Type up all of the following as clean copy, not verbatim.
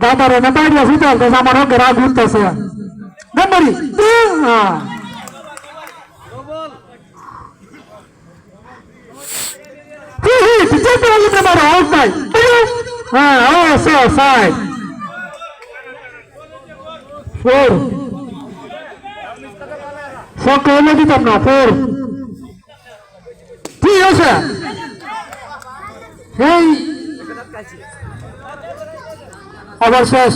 দাদারে না বাইরে আসতে আমার হোক রাগ ঘুরতেছে নাম্বারি সকলে দিতাম না ফোর ঠিক আছে এই আবার শেষ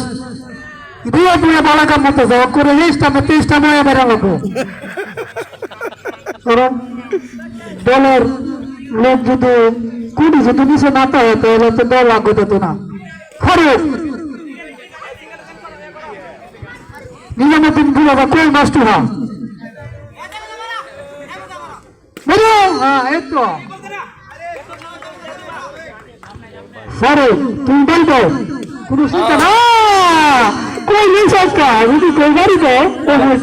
দুয়া দুয়া বালা কাম মতো যাও করে রেস্টটা মতো তেইশটা নয় বেড়া লাগবো কারণ দলের লোক যদি কুড়ি যদি নিচে না পায় তাহলে তো দল আগে যেত না খরচ নিজামুদ্দিন বুড়া কই নষ্ট হয় এই তো সরে তুমি বলবো কোন চিন্তা না কই নেই সরকার যদি কই বাড়ি তো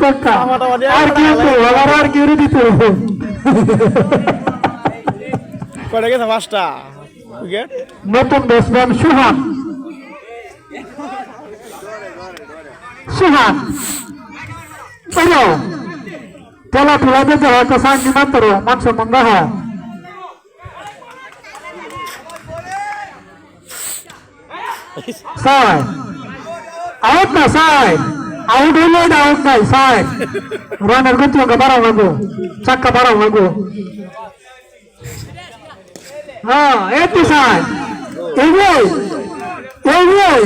সরকার আর কি আর কি দিতে করে গেছে পাঁচটা উইকেট নতুন ব্যাটসম্যান সুহান সুহান বলো তেলা ঠেলা দিতে হয়তো সাইনি মাত্র মাংস মঙ্গা হয় সাইড আউট না সাইড আউট হইলে আউট নাই সাইড রানের গতি ওকে বাড়াও লাগবো চাক্কা বাড়াও লাগবো হ্যাঁ একটু সাইড এই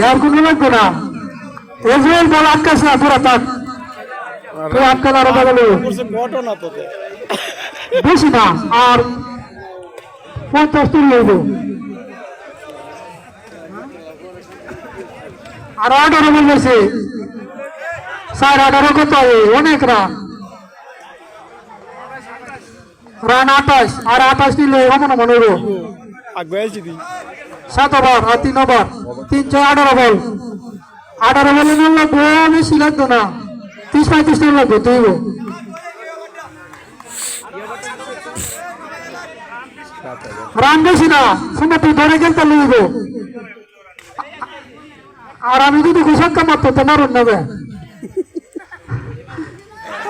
আর কোনো লাগবে না এজুয়েল বল আটকাছে না পুরা তাক তো আটকা আরো বদলে ঘটনা তো বেশি না আর 50 তুল লইব আর 18 বল গেছে 18 কত অনেক রান 28 আর 28 নিলে এমন মনে হইব আগে আইছি দি 7 ওভার আর 3 ওভার 3 6 18 বল 18 বলে না বেশি লাগতো না 30-35 রান লাগবে তুই রান বেশি না শুনে তুই ধরে খেলতে লইব আর আমি যদি ঘুষাক্কা মারতো তো মারুন নেবে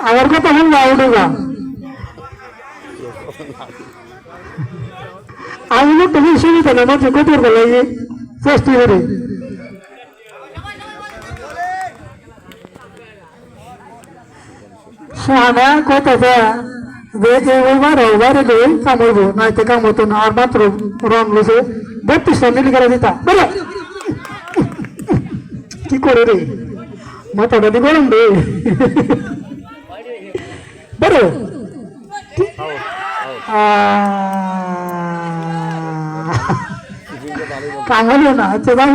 আমার কথা বলবো আউট হইবা আমি তো বেশি সুবিধা না মাঝে কতর বেলায় চেষ্টা করি সোহানা কত বাইরে গিয়ে কামাইবো নাইতে কামতো না আর মাত্র রান লইছে 32 রান মিলি করে দিতা বলো কি করে রে মাথাটা দি গরম রে বলো কামালো না আচ্ছা যাই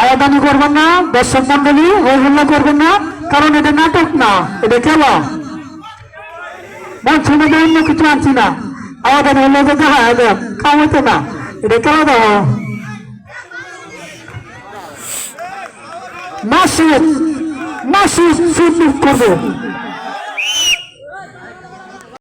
আয়াদানি করবেন না দর্শক মন্ডলী হইহুল্লা করবেন না কারণ এটা নাটক না এটা খেলা বলছি না অন্য কিছু আনছি না আয়াদানি হলে যে দেখা দেখ খাওয়াইতে না এটা খেলা দেওয়া মাসুদ করবো